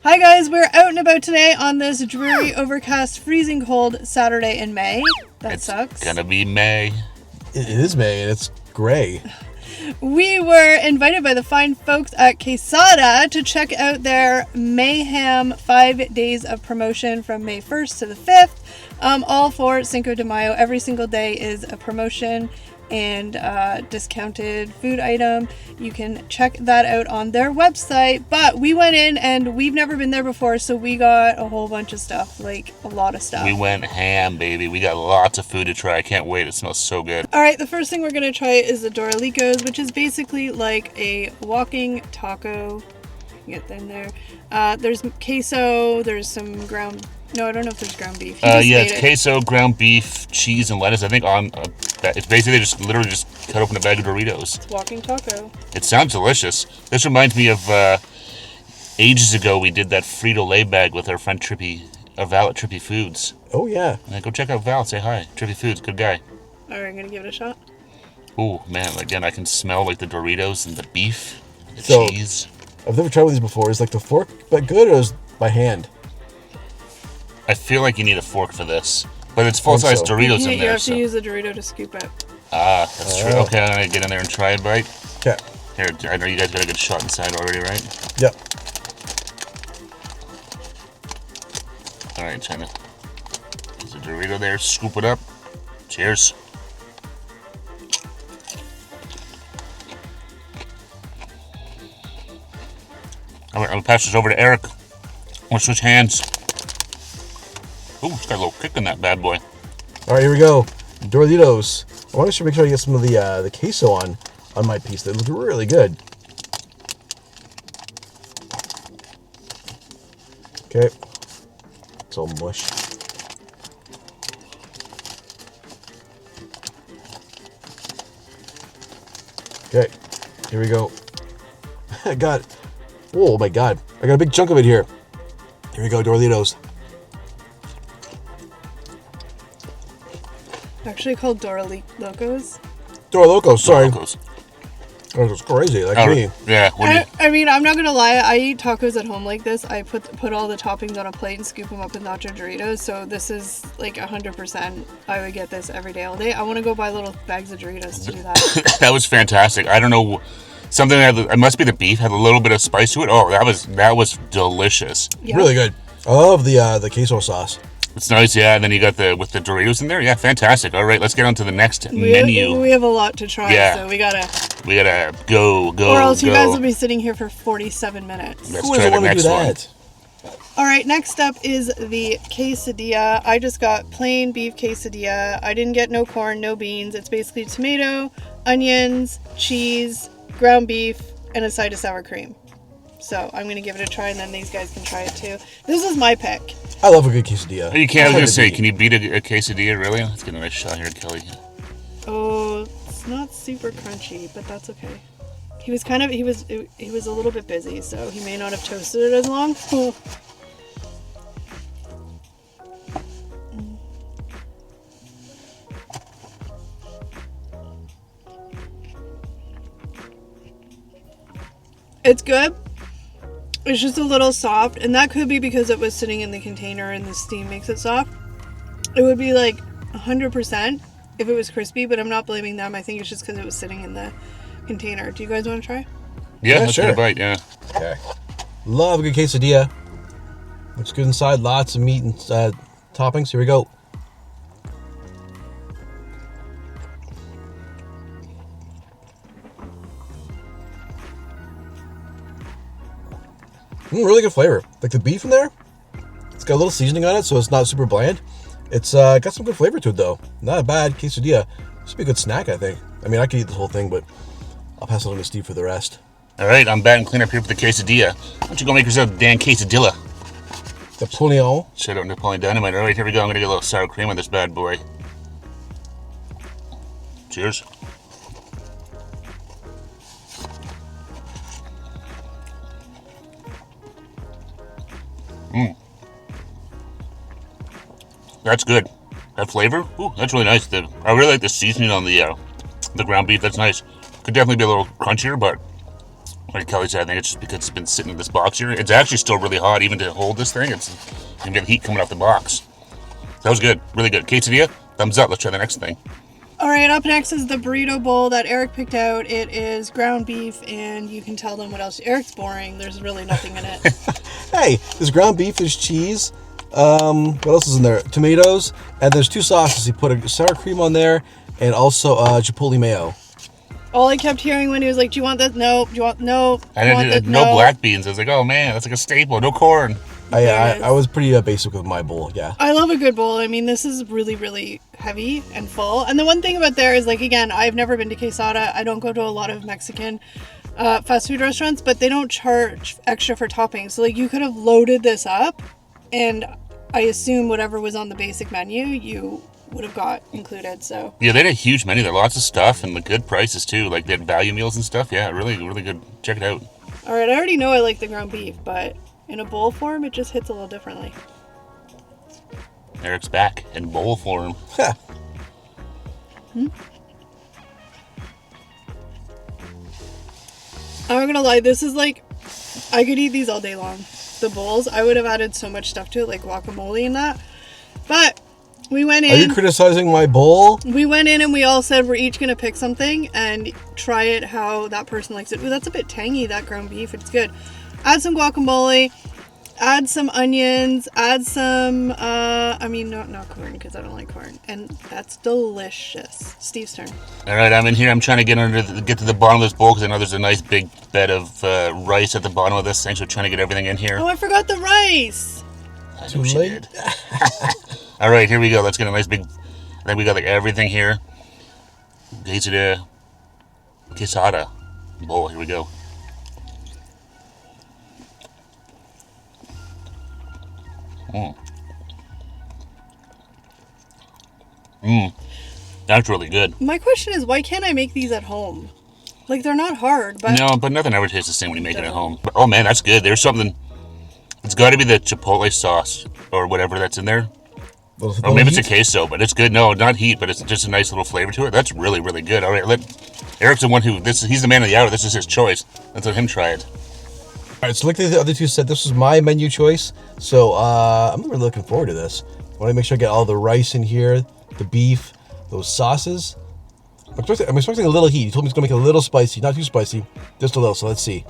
Hi guys, we're out and about today on this dreary, overcast, freezing cold Saturday in May. That sucks. It's gonna be May. It is May and it's gray. We were invited by the fine folks at Quesada to check out their Mayhem 5 days of promotion from May 1st to the 5th. All for Cinco de Mayo. Every single day is a promotion and discounted food item. You can check that out on their website. But we went in and we've never been there before, so we got a whole bunch of stuff, like a lot of stuff. We went ham, baby. We got lots of food to try. I can't wait. It smells so good. All right, the first thing we're gonna try is the Doritos, which is basically like a walking taco. Get them there. There's queso. There's some ground. No, I don't know if there's ground beef. It's queso, ground beef, cheese, and lettuce. I think on it's basically just literally just cut open a bag of Doritos. It's walking taco. It sounds delicious. This reminds me of ages ago we did that Frito-Lay bag with our friend Val at Trippy Foods. Oh yeah. And go check out Val. Say hi. Trippy Foods, good guy. All right, I'm gonna give it a shot. Oh man, again I can smell like the Doritos and the beef, the cheese. I've never tried one of these before. Is like the fork but good or is by hand? I feel like you need a fork for this, but it's full-size Doritos in there. You have to use a Dorito to scoop it. Ah, that's true. Okay, I'm gonna get in there and try a bite. Okay. Here, I know you guys got a good shot inside already, right? Yep. All right, China. There's a Dorito there. Scoop it up. Cheers. I'm gonna pass this over to Eric. We'll switch hands. Ooh, it's got a little kick in that bad boy. All right, here we go. Doritos. I want to make sure I get some of the queso on my piece. They look really good. Okay. It's all mush. Okay. Here we go. I got. Oh my god! I got a big chunk of it here. Here we go, Doritos. Actually called Locos. Dora Locos, sorry. Locos. That was crazy, like me. Yeah. I mean, I'm not gonna lie. I eat tacos at home like this. I put all the toppings on a plate and scoop them up with nacho Doritos. So this is like 100%. I would get this every day, all day. I want to go buy little bags of Doritos to do that. That was fantastic. I don't know. Something that it must be the beef had a little bit of spice to it. Oh, that was delicious. Yeah. Really good. I love the queso sauce. It's nice, yeah. And then you got with the Doritos in there. Yeah, fantastic. All right, let's get on to the next menu. We have a lot to try, so we gotta go. Or else you guys will be sitting here for 47 minutes. Let's try the next one. All right, next up is the quesadilla. I just got plain beef quesadilla. I didn't get no corn, no beans. It's basically tomato, onions, cheese, ground beef, and a side of sour cream. So I'm going to give it a try, and then these guys can try it too. This is my pick. I love a good quesadilla. You can't. I was going to say, can you beat a quesadilla, really? Let's get a nice shot here, Kelly. Oh, it's not super crunchy, but that's okay. He was a little bit busy, so he may not have toasted it as long. It's good. It's just a little soft, and that could be because it was sitting in the container and the steam makes it soft. It would be like 100% if it was crispy, but I'm not blaming them. I think it's just because it was sitting in the container. Do you guys want to try? Yeah, let's sure. get a bite, yeah. Okay. Love a good quesadilla. Looks good inside. Lots of meat and toppings. Here we go. Really good flavor. Like the beef in there, it's got a little seasoning on it, so it's not super bland. It's got some good flavor to it, though. Not a bad quesadilla. This would be a good snack, I think. I mean, I could eat this whole thing, but I'll pass it on to Steve for the rest. All right, I'm batting clean up here for the quesadilla. Why don't you go make yourself a damn quesadilla? Napoleon. Shout out Napoleon Dynamite. All right, here we go. I'm going to get a little sour cream on this bad boy. Cheers. That's good. That flavor, ooh, that's really nice. I really like the seasoning on the ground beef. That's nice. Could definitely be a little crunchier, but Like Kelly said, I think it's just because it's been sitting in this box here. It's actually still really hot, even to hold this thing. It's you can get the heat coming off the box. That was good, really good. Quesadilla, thumbs up. Let's try the next thing. All right, up next is the burrito bowl that Eric picked out. It is ground beef, and you can tell them what else. Eric's boring. There's really nothing in it. Hey, there's ground beef, there's cheese. What else is in there? Tomatoes, and there's 2 sauces. You put a sour cream on there, and also Chipotle mayo. All I kept hearing when he was like, "Do you want this? No. Do you want no? I didn't no black beans. I was like, oh man, that's like a staple. No corn. I was pretty basic with my bowl. Yeah. I love a good bowl. I mean, this is really, really heavy and full. And the one thing about there is, like, again, I've never been to Quesada. I don't go to a lot of Mexican fast food restaurants, but they don't charge extra for toppings. So, like, you could have loaded this up, and I assume whatever was on the basic menu, you would have got included. So yeah, they had a huge menu there, lots of stuff and the good prices too. Like they had value meals and stuff. Yeah, really, really good. Check it out. All right, I already know I like the ground beef, but in a bowl form, it just hits a little differently. Eric's back in bowl form. I'm not gonna lie, this is like, I could eat these all day long. The bowls, I would have added so much stuff to it, like guacamole and that. But we went in. Are you criticizing my bowl? We went in and we all said we're each gonna pick something and try it how that person likes it. Ooh, that's a bit tangy, that ground beef. It's good. Add some guacamole. Add some onions. Add some. Not corn because I don't like corn. And that's delicious. Steve's turn. All right, I'm in here. I'm trying to get to the bottom of this bowl because I know there's a nice big bed of rice at the bottom of this thing. So trying to get everything in here. Oh, I forgot the rice. I know she did. All right, here we go. Let's get a nice big. I think we got like everything here. Quesada bowl. Here we go. That's really good. My question is, why can't I make these at home? Like, they're not hard, but... No, but nothing ever tastes the same when you make it at home. But, oh, man, that's good. There's something... It's got to be the Chipotle sauce or whatever that's in there. Or maybe it's a queso, but it's good. No, not heat, but it's just a nice little flavor to it. That's really, really good. All right, Eric's the one he's the man of the hour. This is his choice. Let's let him try it. All right, so like the other two said, this was my menu choice. So I'm really looking forward to this. I want to make sure I get all the rice in here, the beef, those sauces. I'm expecting a little heat. He told me it's going to make it a little spicy. Not too spicy, just a little. So let's see.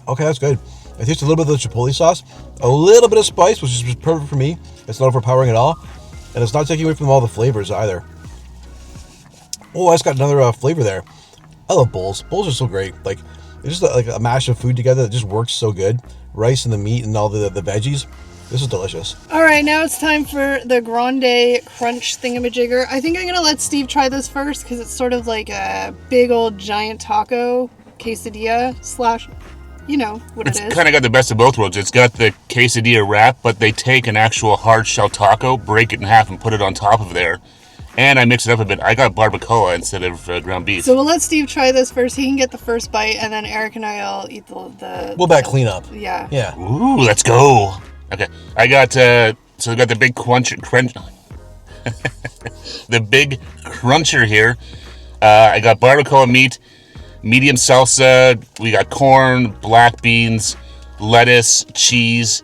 Okay, that's good. I taste a little bit of the Chipotle sauce, a little bit of spice, which is perfect for me. It's not overpowering at all, and it's not taking away from all the flavors either. Oh, I just got another flavor there. I love bowls. Bowls are so great. Like, it's just like a mash of food together that just works so good. Rice and the meat and all the veggies. This is delicious. All right, now it's time for the Grande Crunch thingamajigger. I think I'm going to let Steve try this first because it's sort of like a big old giant taco quesadilla slash... You know what it is. It's kind of got the best of both worlds. It's got the quesadilla wrap, but they take an actual hard shell taco, break it in half, and put it on top of there. And I mix it up a bit. I got barbacoa instead of ground beef. So we'll let Steve try this first. He can get the first bite, and then Eric and I will eat the We'll back clean up. Yeah. Yeah. Ooh, let's go. Okay. I got, so I got the big crunch. The big cruncher here. I got barbacoa meat. Medium salsa, we got corn, black beans, lettuce, cheese,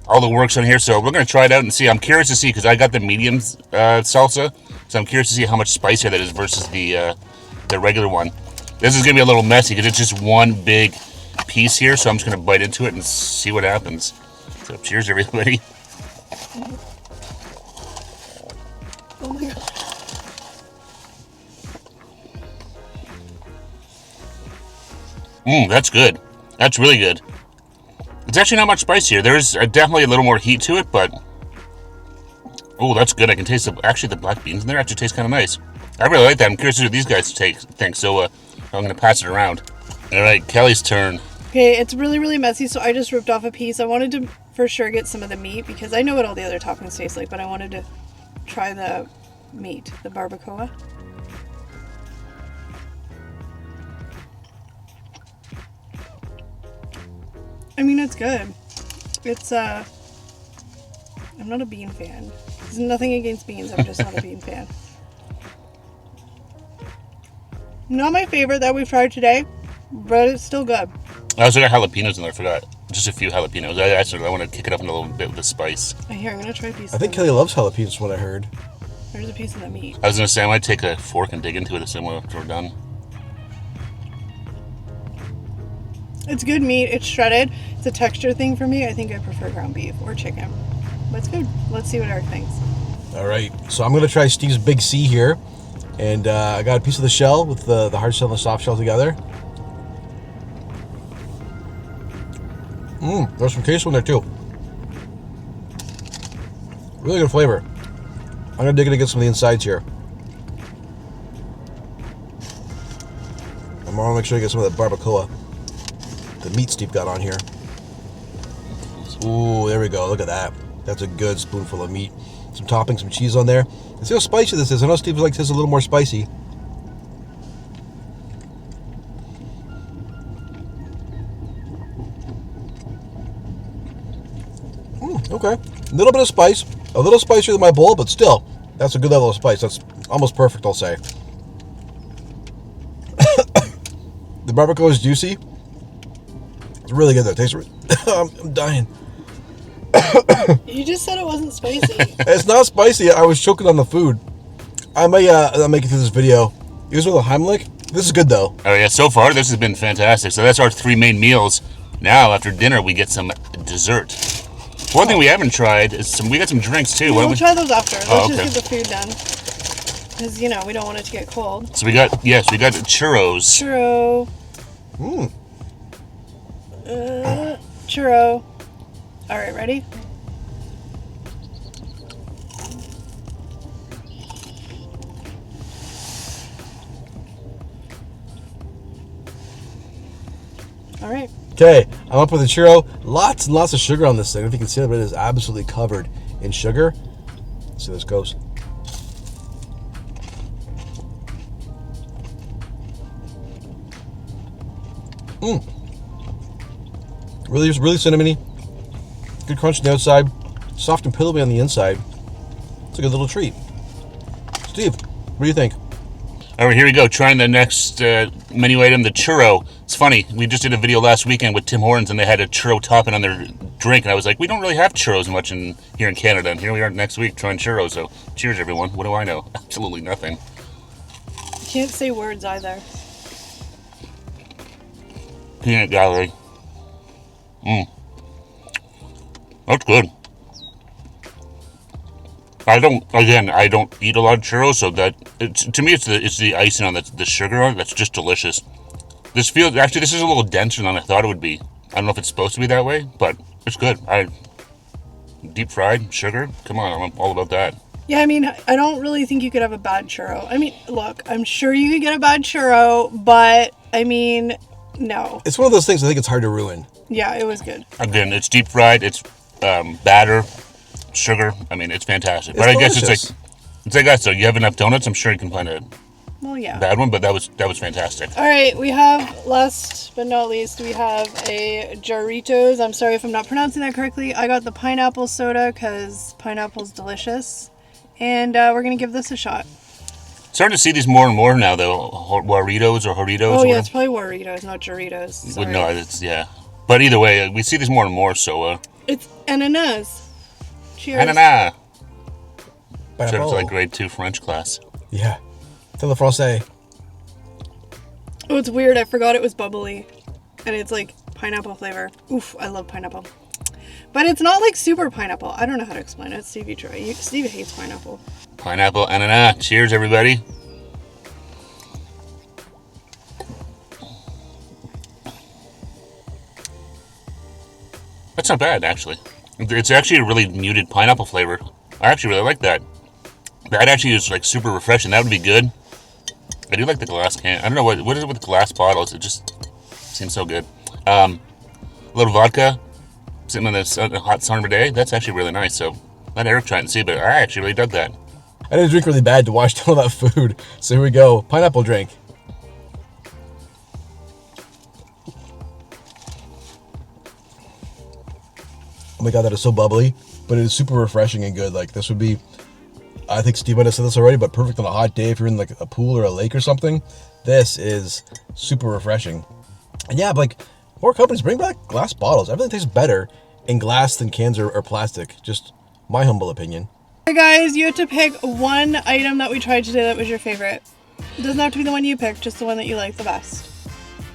all the works on here. So we're going to try it out and see. I'm curious to see because I got the medium salsa. So I'm curious to see how much spicier that is versus the regular one. This is going to be a little messy because it's just one big piece here. So I'm just going to bite into it and see what happens. So cheers, everybody. Oh my God. That's good. That's really good. It's actually not much spicier. There's definitely a little more heat to it, but... Oh, that's good. I can taste the black beans in there actually taste kind of nice. I really like that. I'm curious to see what these guys think, so I'm going to pass it around. All right, Kelly's turn. Okay, it's really, really messy, so I just ripped off a piece. I wanted to, for sure, get some of the meat, because I know what all the other toppings taste like, but I wanted to try the meat, the barbacoa. I mean, it's good. It's I'm not a bean fan. There's nothing against beans. I'm just not a bean fan. Not my favorite that we've tried today, but it's still good. I also got jalapenos in there. I forgot. Just a few jalapenos. I want to kick it up in a little bit with the spice. Here, I'm going to try a piece. I think Kelly loves jalapenos, from what I heard. There's a piece of the meat. I was going to say, I might take a fork and dig into it after we're done. It's good meat. It's shredded. It's a texture thing for me. I think I prefer ground beef or chicken. But it's good. Let's see what Eric thinks. All right, so I'm going to try Steve's Big C here. And I got a piece of the shell with the hard shell and the soft shell together. There's some queso in there too. Really good flavor. I'm going to dig in and get some of the insides here. I want to make sure I get some of that barbacoa. The meat Steve got on here. Ooh, there we go. Look at that. That's a good spoonful of meat. Some toppings, some cheese on there. And see how spicy this is. I know Steve likes his a little more spicy. Okay. A little bit of spice. A little spicier than my bowl, but still, that's a good level of spice. That's almost perfect, I'll say. The barbacoa is juicy. It's really good though. It tastes I'm dying. You just said it wasn't spicy. It's not spicy. I was choking on the food. I may make it through this video. Use with a Heimlich. This is good though. Oh yeah, so far this has been fantastic. So that's our 3 main meals. Now after dinner we get some dessert. One thing we haven't tried is we got some drinks too. We'll try those after. Let's okay. just get the food done. Because, we don't want it to get cold. So we got churros. Churro. Churro. All right, ready? All right. Okay, I'm up with a churro. Lots and lots of sugar on this thing. If you can see it, but it is absolutely covered in sugar. Let's see how this goes. Really cinnamony. Good crunch on the outside. Soft and pillowy on the inside. It's a good little treat. Steve, what do you think? All right, here we go. Trying the next menu item, the churro. It's funny. We just did a video last weekend with Tim Hortons, and they had a churro topping on their drink, and I was like, we don't really have churros much here in Canada, and here we are next week trying churros. So, cheers, everyone. What do I know? Absolutely nothing. You can't say words either. Peanut gallery. That's good. I don't eat a lot of churros, so to me it's the icing on the sugar on it that's just delicious. This is a little denser than I thought it would be. I don't know if it's supposed to be that way, but it's good. Deep fried sugar, come on, I'm all about that. Yeah, I don't really think you could have a bad churro. Look, I'm sure you could get a bad churro, but no. It's one of those things I think it's hard to ruin. Yeah, it was good. Again, it's deep fried, it's batter, sugar. It's fantastic. But I guess it's like that. So you have enough donuts, I'm sure you can find a bad one, but that was fantastic. All right, we have, last but not least, we have a Jarritos. I'm sorry if I'm not pronouncing that correctly. I got the pineapple soda because pineapple's delicious. And we're going to give this a shot. Starting to see these more and more now, though. Warritos or Jarritos. Oh, yeah, it's probably Warritos, not Jarritos. Sorry. No, yeah. But either way, we see these more and more, so... It's ananas. Cheers. Ananas. Pineapple. Sort of like grade 2 French class. Yeah. Tell the Francais. Oh, it's weird. I forgot it was bubbly. And it's like pineapple flavor. Oof, I love pineapple. But it's not like super pineapple. I don't know how to explain it. Steve, you try. Steve hates pineapple. Pineapple, ananas. Cheers, everybody. That's not bad, actually. It's actually a really muted pineapple flavor. I actually really like that. That actually is like super refreshing. That would be good. I do like the glass can. I don't know what is it with the glass bottles. It just seems so good. A little vodka, sitting on this hot summer day. That's actually really nice. So let Eric try it and see. But I actually really dug that. I didn't drink really bad to wash down all that food. So here we go. Pineapple drink. Oh my god, that is so bubbly. but it is super refreshing and good. Like this would be, I think Steve might have said this already, but perfect on a hot day if you're in like a pool or a lake or something. This is super refreshing. And yeah, like more companies bring back glass bottles. Everything tastes better in glass than cans or plastic. Just my humble opinion. Hey guys, you have to pick one item that we tried today that was your favorite. It doesn't have to be the one you picked, just the one that you like the best.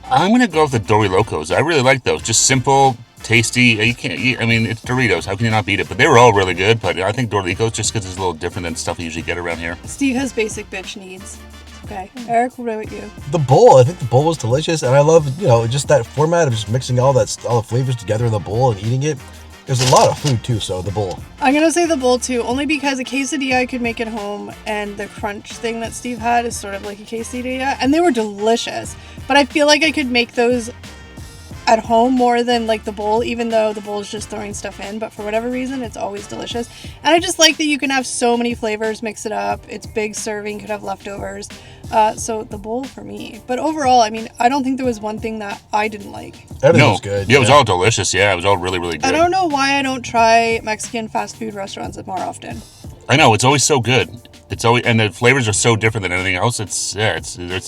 I'm gonna go with the Dorilocos. I really like those. Just simple, tasty. You can't. I mean, it's Doritos. How can you not beat it? But they were all really good. But I think Dorilocos, just because it's a little different than stuff you usually get around here. Steve has basic bitch needs. Okay, Eric, what about you? The bowl, I think the bowl was delicious, and I love just that format of just mixing all the flavors together in the bowl and eating it. There's a lot of food too, so the bowl. I'm gonna say the bowl too, only because a quesadilla I could make at home, and the crunch thing that Steve had is sort of like a quesadilla, and they were delicious. But I feel like I could make those at home more than like the bowl, even though the bowl is just throwing stuff in. But for whatever reason, it's always delicious, and I just like that you can have so many flavors, mix it up. It's big serving, could have leftovers. So the bowl for me. But overall, I mean, I don't think there was one thing that I didn't like. Everything was good. Yeah, it was all delicious. Yeah, it was all really, really good. I don't know why I don't try Mexican fast food restaurants more often. I know, it's always so good. It's always, and the flavors are so different than anything else. It's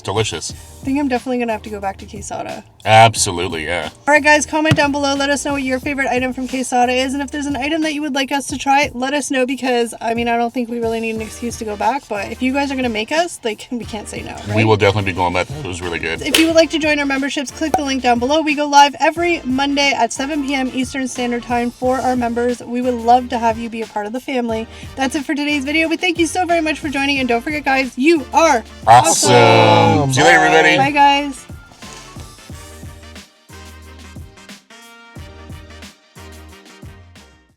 delicious. I think I'm definitely gonna have to go back to Quesada. Absolutely, yeah. All right, guys, comment down below. Let us know what your favorite item from Quesada is, and if there's an item that you would like us to try, let us know, because I mean, I don't think we really need an excuse to go back. But if you guys are gonna make us, like, we can't say no. Right? We will definitely be going back. It was really good. If you would like to join our memberships, click the link down below. We go live every Monday at 7 p.m. Eastern Standard Time for our members. We would love to have you be a part of the family. That's it for today's video. We thank you so very much for joining, and don't forget, guys, you are Awesome. See you later, everybody. Bye, guys.